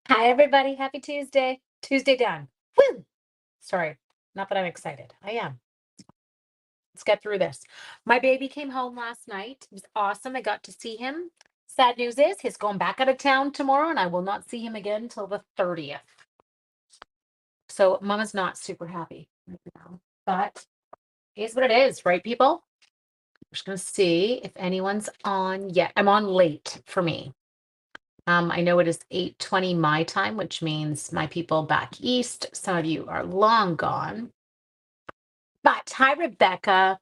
Hi, everybody. Happy Tuesday. Tuesday done. Woo! Sorry, not that I'm excited. I am. Let's get through this. My baby came home last night. It was awesome. I got to see him. Sad news is he's going back out of town tomorrow, and I will not see him again until the 30th. So Mama's not super happy right now. But here's what it is, right, people? We're just gonna see if anyone's on yet. I'm on late for me. I know it is 8:20 my time, which means my people back east. Some of you are long gone. But hi, Rebecca.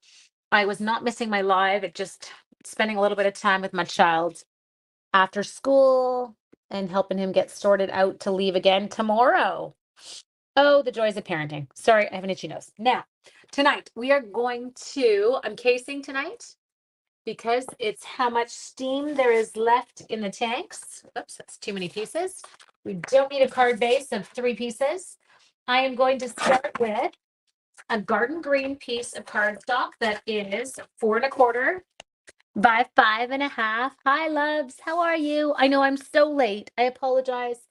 I was not missing my live. It just spending a little bit of time with my child after school and helping him get sorted out to leave again tomorrow. Oh, the joys of parenting. Sorry, I have an itchy nose. Now, tonight we are I'm casing tonight because it's how much steam there is left in the tanks. Oops, that's too many pieces. We don't need a card base of 3 pieces. I am going to start with a garden green piece of cardstock that is 4 1/4 by 5 1/2. Hi, loves. How are you? I know I'm so late. I apologize.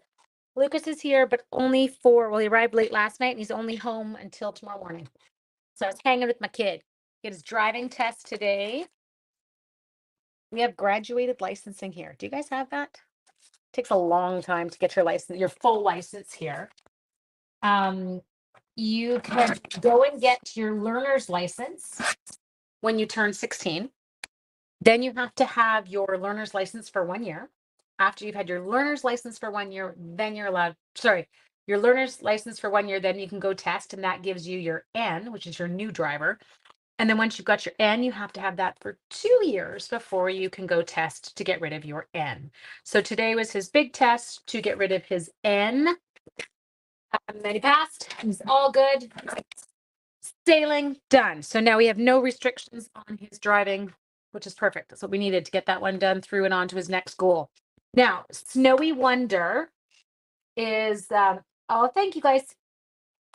Lucas is here, but well, he arrived late last night and he's only home until tomorrow morning. So I was hanging with my kid. He had his driving test today. We have graduated licensing here. Do you guys have that? Takes a long time to get your full license here. You can go and get your learner's license when you turn 16. Then you have to have your learner's license for 1 year. After you've had your learner's license for 1 year, then your learner's license for 1 year, then you can go test, and that gives you your N, which is your new driver. And then once you've got your N, you have to have that for 2 years before you can go test to get rid of your N. So today was his big test to get rid of his N. And then he passed. He's all good. Sailing done. So now we have no restrictions on his driving, which is perfect. That's what we needed to get that one done through and on to his next goal. Now, Snowy Wonder is, oh, thank you guys.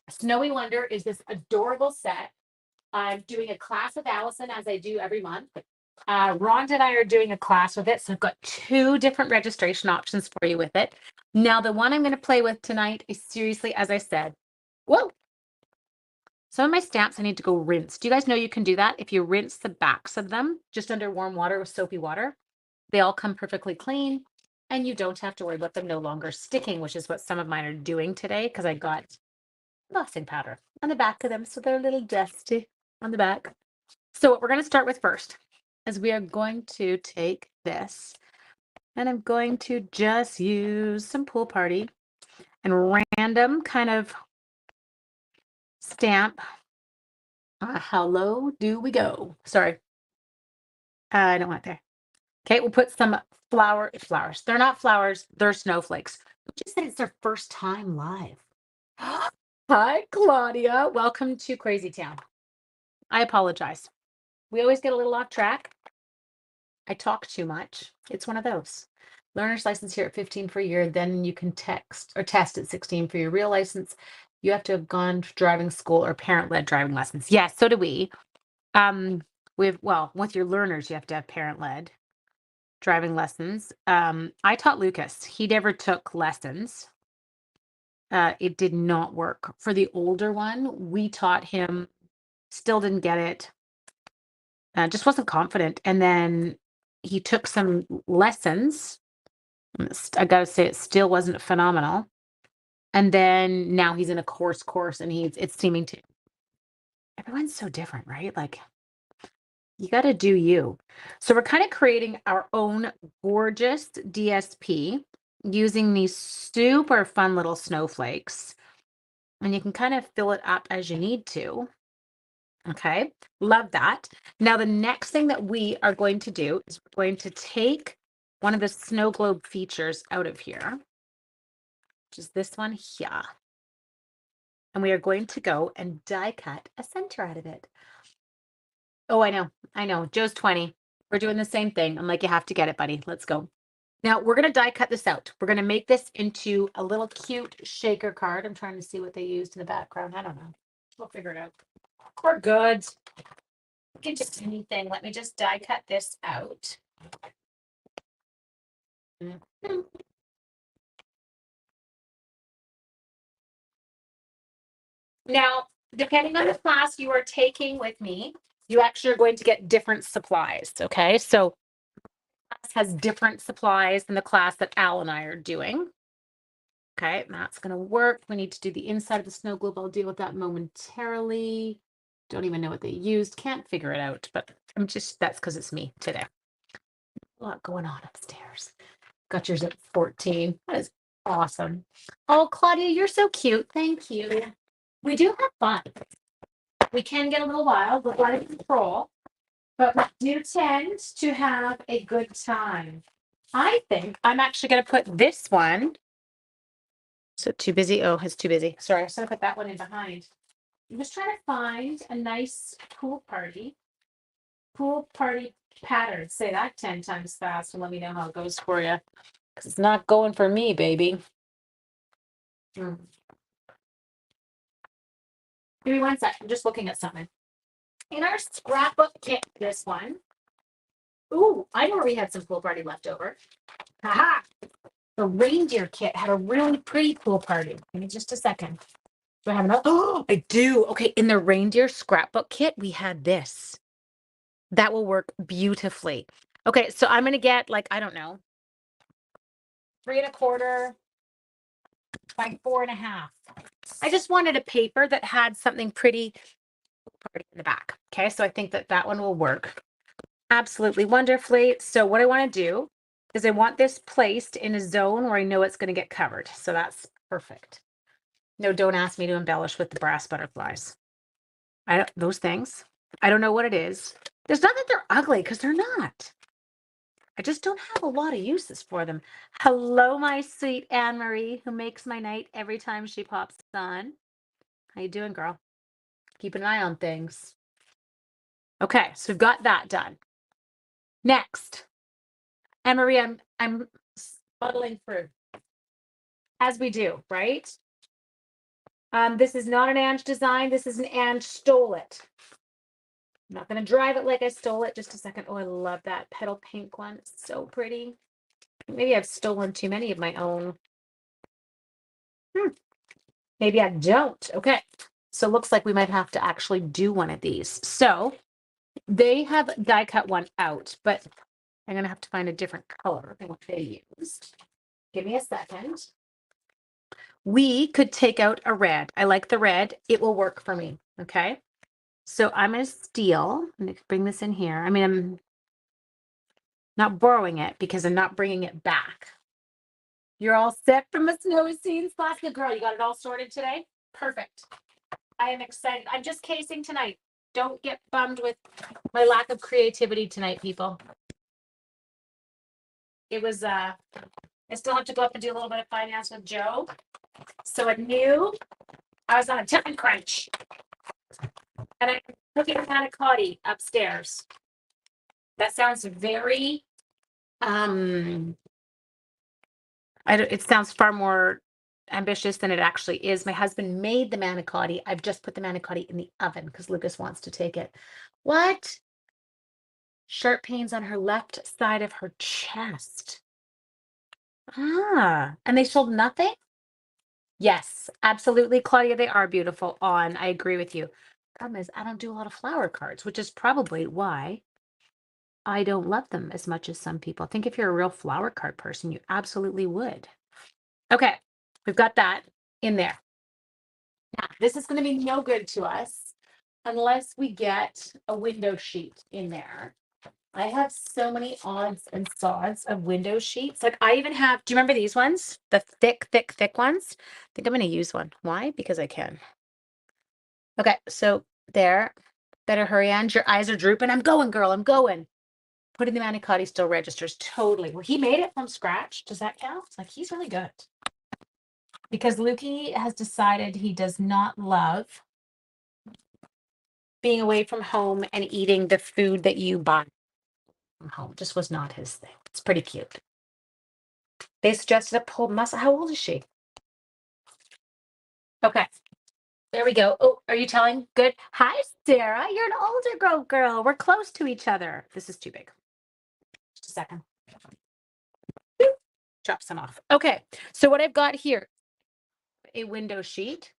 Snowy Wonder is this adorable set. I'm doing a class with Alison as I do every month. Ronda and I are doing a class with it. So I've got 2 different registration options for you with it. Now, the one I'm going to play with tonight is seriously, as I said, whoa. Some of my stamps I need to go rinse. Do you guys know you can do that? If you rinse the backs of them just under warm water with soapy water, they all come perfectly clean and you don't have to worry about them no longer sticking, which is what some of mine are doing today because I got embossing powder on the back of them. So they're a little dusty on the back. So what we're going to start with first is we are going to take this and I'm going to just use some Pool Party and random kind of stamp. How low do we go? Sorry. I don't want it there. Okay, we'll put some flowers. They're not flowers, they're snowflakes. Just said it's their first time live. Hi, Claudia. Welcome to Crazy Town. I apologize. We always get a little off track. I talk too much. It's one of those. Learner's license here at 15 for a year, then you can test at 16 for your real license. You have to have gone to driving school or parent-led driving lessons. Yes, so do we. With your learners, you have to have parent-led driving lessons. I taught Lucas. He never took lessons. It did not work. For the older one, we taught him, still didn't get it. Just wasn't confident. And then he took some lessons. I gotta say, it still wasn't phenomenal. And then now he's in a course, and it's seeming to. Everyone's so different, right? Like you got to do you. So we're kind of creating our own gorgeous DSP using these super fun little snowflakes. And you can kind of fill it up as you need to. Okay, love that. Now, the next thing that we are going to do is we're going to take one of the snow globe features out of here, which is this one here. And we are going to go and die cut a center out of it. Oh, I know. Joe's 20. We're doing the same thing. I'm like, you have to get it, buddy. Let's go. Now we're going to die cut this out. We're going to make this into a little cute shaker card. I'm trying to see what they used in the background. I don't know. We'll figure it out. We're good. You can just anything. Let me just die cut this out. Now, depending on the class you are taking with me, you actually are going to get different supplies. Okay. So class has different supplies than the class that Al and I are doing. Okay, that's going to work. We need to do the inside of the snow globe. I'll deal with that momentarily. Don't even know what they used. Can't figure it out, but that's because it's me today. A lot going on upstairs. Got yours at 14. That is awesome. Oh, Claudia, you're so cute. Thank you. We do have fun. We can get a little wild, but out of control. But we do tend to have a good time. I think I'm actually going to put this one. So too busy? Oh, it's too busy. Sorry, I was going to put that one in behind. I'm just trying to find a nice pool party. Pool party pattern. Say that 10 times fast and let me know how it goes for you. Because it's not going for me, baby. Give me one sec. I'm just looking at something. In our scrapbook kit, this one. Ooh, I know where we had some pool party left over. Haha! The reindeer kit had a really pretty pool party. Give me just a second. Do I have enough? Oh, I do. Okay, in the reindeer scrapbook kit, we had this. That will work beautifully. Okay, so I'm gonna get like, I don't know, 3 1/4 by 4 1/2. I just wanted a paper that had something pretty in the back. Okay, so I think that that one will work absolutely wonderfully. So what I want to do is I want this placed in a zone where I know it's going to get covered. So that's perfect. No, don't ask me to embellish with the brass butterflies. Those things. I don't know what it is. There's not that they're ugly because they're not. I just don't have a lot of uses for them. Hello, my sweet Anne Marie, who makes my night every time she pops on. How you doing, girl? Keep an eye on things. Okay, so we've got that done. Next, Anne Marie, I'm spuddling through, as we do, right? This is not an Ange design. This is an Ange stole it. I'm not going to drive it like I stole it. Just a second. Oh, I love that petal pink one. It's so pretty. Maybe I've stolen too many of my own. Maybe I don't. Okay. So it looks like we might have to actually do one of these. So they have die cut one out, but I'm going to have to find a different color than what they used. Give me a second. We could take out a red. I like the red. It will work for me. Okay. So I'm going to steal. I'm going to bring this in here. I mean, I'm not borrowing it because I'm not bringing it back. You're all set from a snowy scenes class. Good girl. You got it all sorted today? Perfect. I am excited. I'm just casing tonight. Don't get bummed with my lack of creativity tonight, people. It was, I still have to go up and do a little bit of finance with Joe. So I knew I was on a time crunch. And I'm cooking manicotti upstairs. That sounds very, it sounds far more ambitious than it actually is. My husband made the manicotti. I've just put the manicotti in the oven because Lucas wants to take it. What? Sharp pains on her left side of her chest. Ah, and they sold nothing? Yes, absolutely, Claudia. They are beautiful on. I agree with you. Problem is, I don't do a lot of flower cards, which is probably why I don't love them as much as some people. I think if you're a real flower card person, you absolutely would. Okay, we've got that in there. Now, this is going to be no good to us unless we get a window sheet in there. I have so many odds and sods of window sheets. Like I even have, do you remember these ones? The thick, thick, thick ones? I think I'm going to use one. Why? Because I can. Okay, so there. Better hurry, Ange. Your eyes are drooping. I'm going, girl. I'm going. Putting the manicotti still registers totally. Well, he made it from scratch. Does that count? Like he's really good. Because Lukey has decided he does not love being away from home and eating the food that you buy from home. Just was not his thing. It's pretty cute. They suggested a pulled muscle. How old is she? Okay. There we go. Oh, are you telling? Good. Hi, Sarah. You're an older girl. We're close to each other. This is too big. Just a second. Drop some off. Okay. So what I've got here, a window sheet.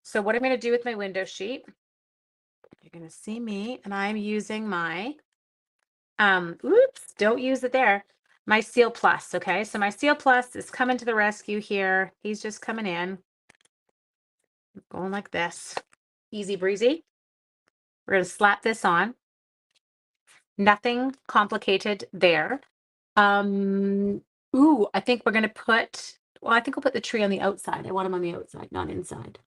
So what I'm going to do with my window sheet, you're going to see me, and I'm using my, oops, don't use it there. My Seal Plus, okay? So my Seal Plus is coming to the rescue here. He's just coming in. Going like this. Easy breezy. We're going to slap this on. Nothing complicated there. Ooh, I think we're going to put, well, I think we'll put the tree on the outside. I want him on the outside, not inside.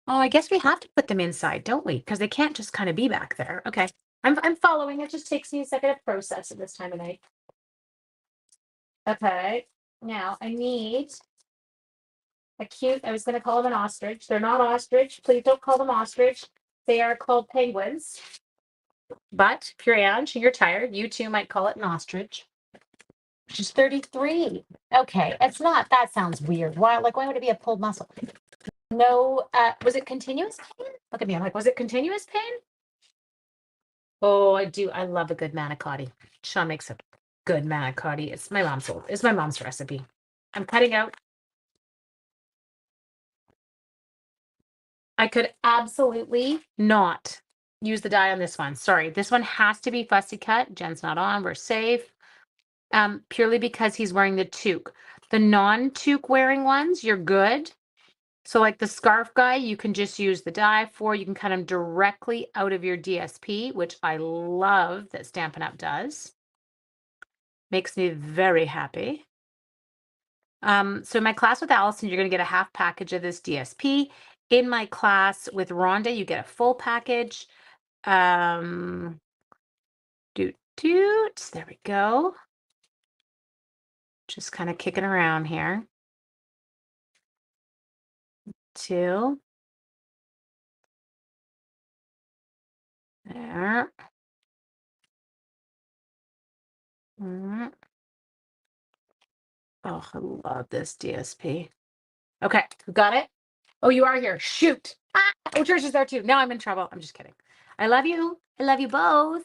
Oh, I guess we have to put them inside, don't we? Because they can't just kind of be back there. Okay. I'm following. It just takes me a second to process at this time of night. Okay. Now I need a cute, I was going to call them an ostrich. They're not ostrich. Please don't call them ostrich. They are called penguins. But if you're Ange and you're tired, you too might call it an ostrich. She's 33. Okay. It's not, that sounds weird. Why would it be a pulled muscle? No, was it continuous pain? Look at me. I'm like, was it continuous pain? Oh, I do. I love a good manicotti. Sean makes a good manicotti. It's my mom's recipe. I'm cutting out. I could absolutely not use the die on this one. Sorry. This one has to be fussy cut. Jen's not on. We're safe. Purely because he's wearing the toque. The non-toque wearing ones, you're good. So like the scarf guy, you can just use the die for. You can cut them directly out of your DSP, which I love that Stampin' Up! Does. Makes me very happy. So in my class with Alison, you're going to get a half package of this DSP. In my class with Ronda, you get a full package. Doot doot. There we go. Just kind of kicking around here. 2. There. Mm. Oh, I love this DSP. Okay, who got it? Oh, you are here. Shoot. Ah, oh, Trish is there too. Now I'm in trouble. I'm just kidding. I love you. I love you both.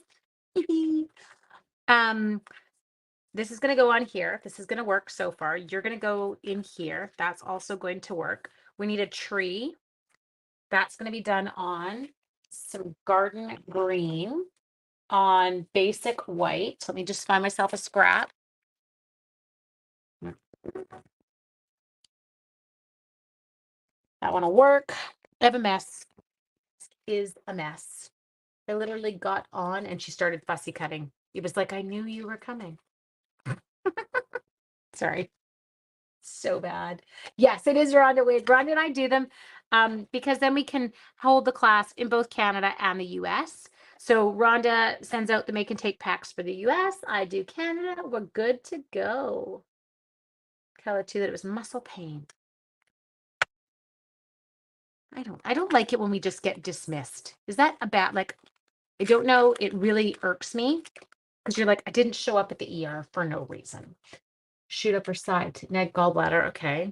This is going to go on here. This is going to work so far. You're going to go in here. That's also going to work. We need a tree. That's going to be done on some garden green on basic white. Let me just find myself a scrap. That one will work. I have a mess. This is a mess. I literally got on and she started fussy cutting. It was like, I knew you were coming. Sorry. So bad. Yes, it is Ronda Wade. Ronda and I do them because then we can hold the class in both Canada and the US. So Ronda sends out the make and take packs for the US. I do Canada. We're good to go. Tell it too that it was muscle pain. I don't like it when we just get dismissed. Is that a bad, like, I don't know. It really irks me because you're like, I didn't show up at the ER for no reason. Shoot up her side, neck, gallbladder. Okay.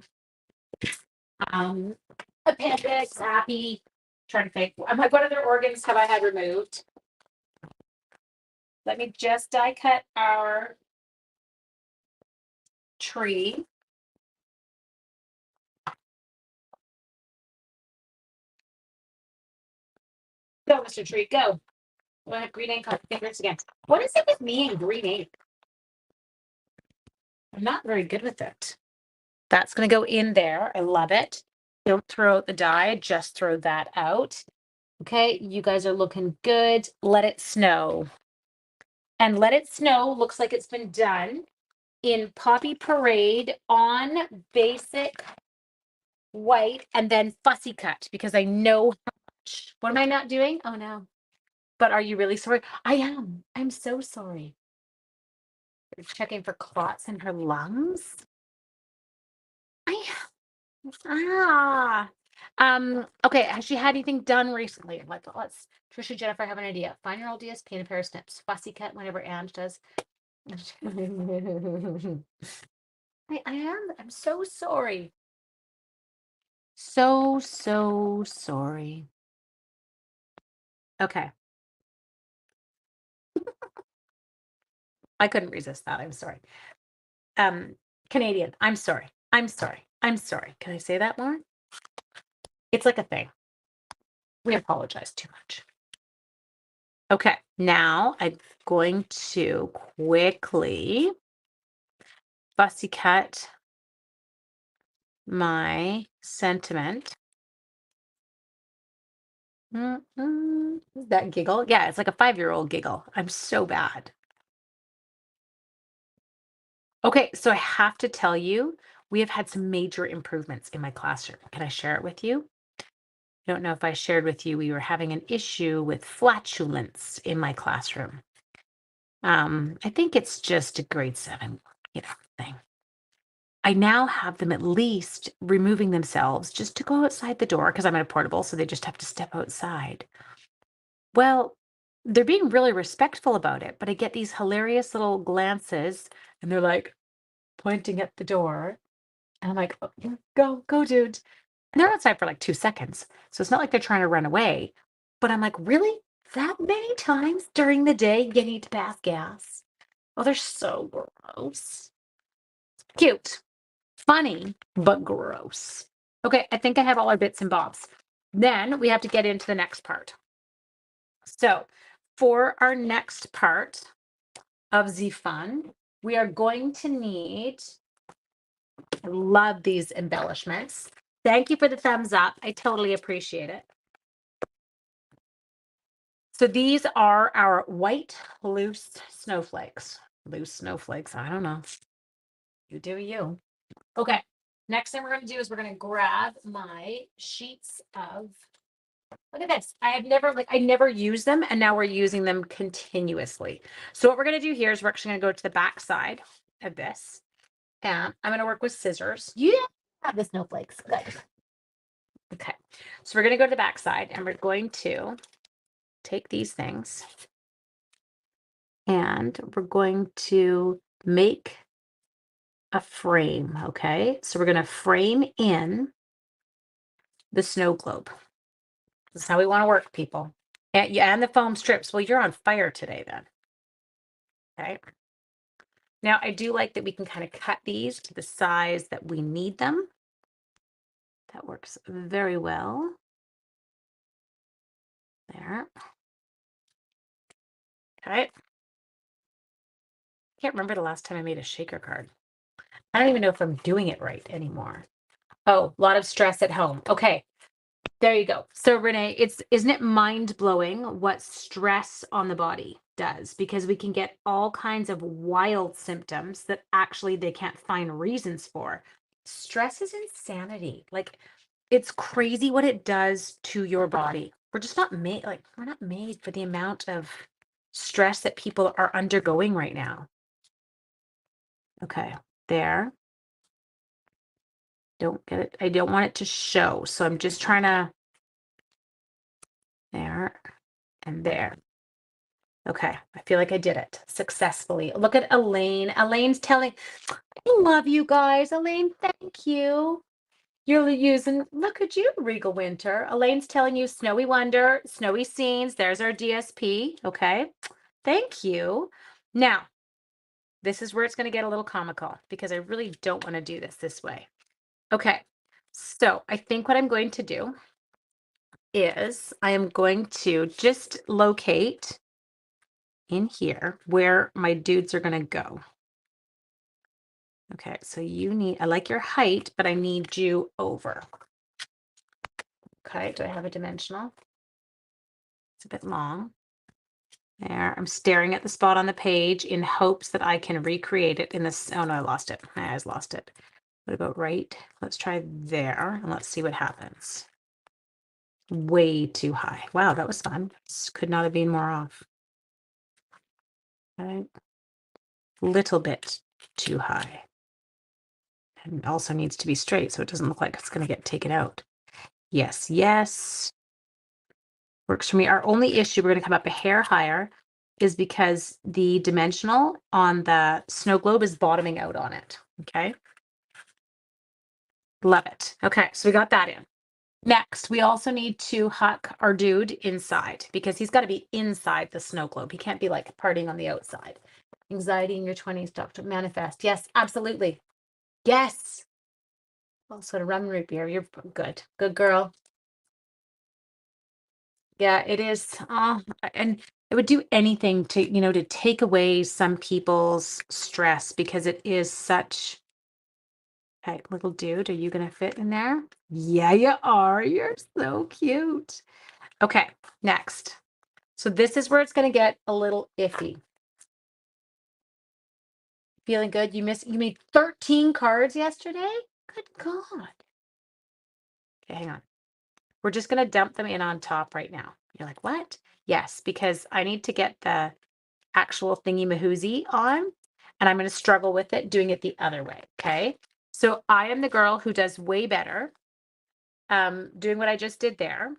Um, Appendix, happy. Trying to think. I'm like, what other organs have I had removed? Let me just die cut our tree. Go, Mr. Tree, go. Go ahead, green ink on fingers again. What is it with me and green ink? I'm not very good with it. That's going to go in there. I love it. Don't throw out the die, just throw that out. Okay, you guys are looking good. Let it snow. And let it snow looks like it's been done in Poppy Parade on basic white and then fussy cut because I know how much. What am I not doing? Oh no. But are you really sorry? I am. I'm so sorry. You're checking for clots in her lungs. I okay. Has she had anything done recently? Let's Trisha, Jennifer, have an idea. Find your old DSP and a pair of snips. Fussy cut whenever Ange does. I am. I'm so sorry. So sorry. Okay. I couldn't resist that. I'm sorry. Canadian. I'm sorry. I'm sorry. I'm sorry. Can I say that more? It's like a thing. We apologize too much. Okay, now I'm going to quickly fussy cut my sentiment. That giggle? Yeah, it's like a 5-year-old giggle. I'm so bad. Okay, so I have to tell you, we have had some major improvements in my classroom. Can I share it with you? I don't know if I shared with you, we were having an issue with flatulence in my classroom. I think it's just a grade 7, thing. I now have them at least removing themselves just to go outside the door because I'm in a portable, so they just have to step outside. Well, they're being really respectful about it, but I get these hilarious little glances and they're like pointing at the door. And I'm like, "Oh, yeah, go, dude." And they're outside for like 2 seconds. So it's not like they're trying to run away. But I'm like, really? That many times during the day you need to pass gas? Oh, they're so gross. Cute, funny, but gross. Okay, I think I have all our bits and bobs. Then we have to get into the next part. So for our next part of the fun, we are going to need, I love these embellishments. Thank you for the thumbs up. I totally appreciate it. So these are our white loose snowflakes. Loose snowflakes, I don't know. You do you. Okay, next thing we're going to do is we're going to grab my sheets of, look at this. I never use them, and now we're using them continuously. So what we're going to do here is we're actually going to go to the back side of this, and I'm going to work with scissors. You have the snowflakes. Good. Okay, so we're going to go to the back side, and we're going to take these things, and we're going to make a frame, okay? So we're going to frame in the snow globe. This is how we want to work, people. And, yeah, and the foam strips. Well, you're on fire today then. Okay. Now, I do like that we can kind of cut these to the size that we need them. That works very well. There. Okay. Can't remember the last time I made a shaker card. I don't even know if I'm doing it right anymore. Oh, a lot of stress at home. Okay. There you go. So Renee, isn't it mind-blowing what stress on the body does? Because we can get all kinds of wild symptoms that actually they can't find reasons for. Stress is insanity. Like, it's crazy what it does to your body. We're just not made, like, we're not made for the amount of stress that people are undergoing right now. Okay, there. Don't get it. I don't want it to show. So I'm just trying to, there and there. Okay, I feel like I did it successfully. Look at Elaine. Elaine's telling, I love you guys. Elaine, thank you. You're using, look at you, Regal Winter. Elaine's telling you Snowy Wonder, Snowy Scenes. There's our DSP. Okay, thank you. Now, this is where it's going to get a little comical because I really don't want to do this way. Okay, so I think what I'm going to do is I am going to just locate in here where my dudes are going to go. Okay, so I like your height, but I need you over. Okay, do I have a dimensional? It's a bit long. There, I'm staring at the spot on the page in hopes that I can recreate it in this. Oh no, I lost it. I just lost it. What about right? Let's try there and let's see what happens. Way too high. Wow, that was fun. This could not have been more off. Okay. Little bit too high. And it also needs to be straight so it doesn't look like it's going to get taken out. Yes, yes. Works for me. Our only issue, we're going to come up a hair higher, is because the dimensional on the snow globe is bottoming out on it. Okay. Love it. Okay, so we got that in. Next, we also need to huck our dude inside because he's got to be inside the snow globe. He can't be like partying on the outside. Anxiety in your 20s, Dr. Manifest. Yes, absolutely. Yes. Also, to rum root beer. You're good. Good girl. Yeah, it is. And it would do anything to, to take away some people's stress because it is such a little dude. Are you going to fit in there? Yeah, you are. You're so cute. Okay, next. So this is where it's going to get a little iffy. Feeling good? You made 13 cards yesterday? Good God. Okay, hang on. We're just going to dump them in on top right now. You're like, what? Yes, because I need to get the actual thingy mahoozy on, and I'm going to struggle with it doing it the other way. Okay. So I am the girl who does way better doing what I just did there.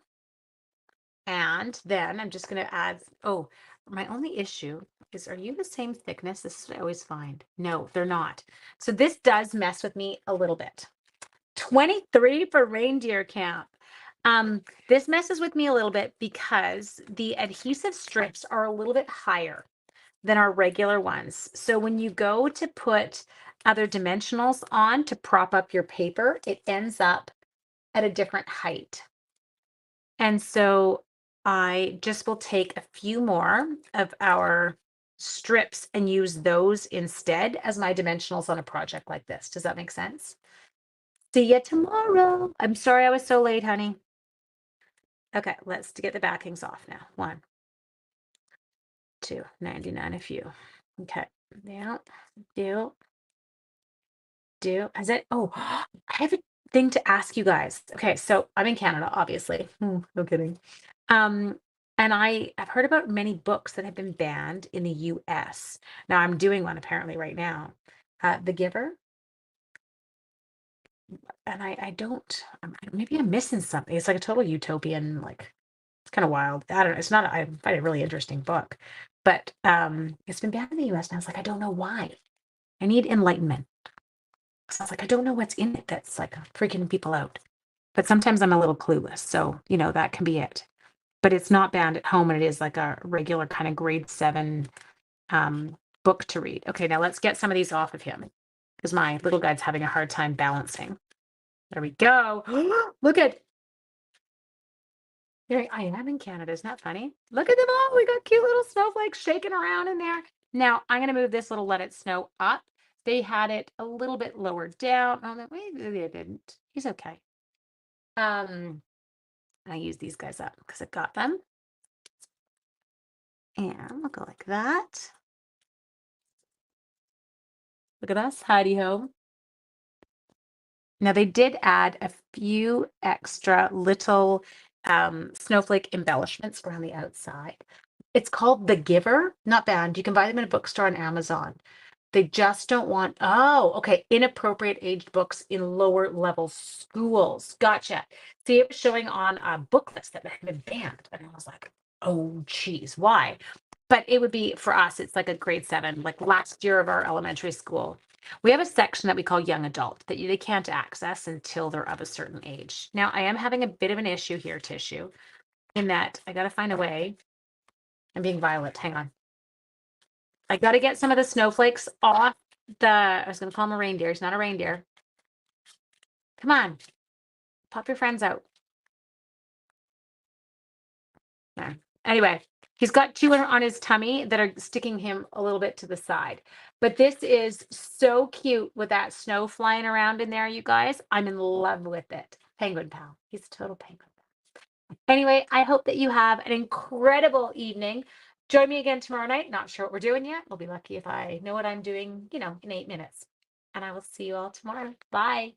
And then I'm just going to add, oh, my only issue is, are you the same thickness? This is what I always find. No, they're not. So this does mess with me a little bit. 23 for reindeer camp. This messes with me a little bit because the adhesive strips are a little bit higher than our regular ones. So when you go to put other dimensionals on to prop up your paper, it ends up at a different height. And so I just will take a few more of our strips and use those instead as my dimensionals on a project like this. Does that make sense? See you tomorrow. I'm sorry I was so late, honey. Okay, let's get the backings off now. 1, 2, 99 a few. Okay, yeah, do. Has it? Oh, I have a thing to ask you guys. Okay, so I'm in Canada, obviously. No kidding. Um, and I've heard about many books that have been banned in the US. Now I'm doing one apparently right now. The Giver. And I don't, maybe I'm missing something. It's like a total utopian, like it's kind of wild. I don't know. It's not, I find it a really interesting book, but it's been banned in the US. And I was like, I don't know why. I need enlightenment. So I was like, I don't know what's in it that's like freaking people out. But sometimes I'm a little clueless. So, that can be it. But it's not banned at home and it is like a regular kind of grade 7 book to read. Okay, now let's get some of these off of him because my little guy's having a hard time balancing. There we go. Look at, here I am in Canada. Isn't that funny? Look at them all. We got cute little snowflakes shaking around in there. Now I'm going to move this little let it snow up. They had it a little bit lower down. Oh, no, wait, they didn't. He's okay. I use these guys up because I got them. And we'll go like that. Look at us, hidey ho. Now they did add a few extra little snowflake embellishments around the outside. It's called The Giver, not banned. You can buy them in a bookstore on Amazon. They just don't want, oh, okay, inappropriate aged books in lower level schools. Gotcha. See, it was showing on a book list that had been banned. And I was like, oh, geez, why? But it would be for us, it's like a grade 7, like last year of our elementary school. We have a section that we call young adult that they can't access until they're of a certain age. Now, I am having a bit of an issue here, Tissue, in that I got to find a way. I'm being violent. Hang on. I got to get some of the snowflakes off I was going to call him a reindeer. He's not a reindeer. Come on. Pop your friends out. There. Anyway, he's got 2 on his tummy that are sticking him a little bit to the side. But this is so cute with that snow flying around in there, you guys. I'm in love with it. Penguin pal. He's a total penguin. Anyway, I hope that you have an incredible evening. Join me again tomorrow night. Not sure what we're doing yet. We'll be lucky if I know what I'm doing, in 8 minutes. And I will see you all tomorrow. Bye.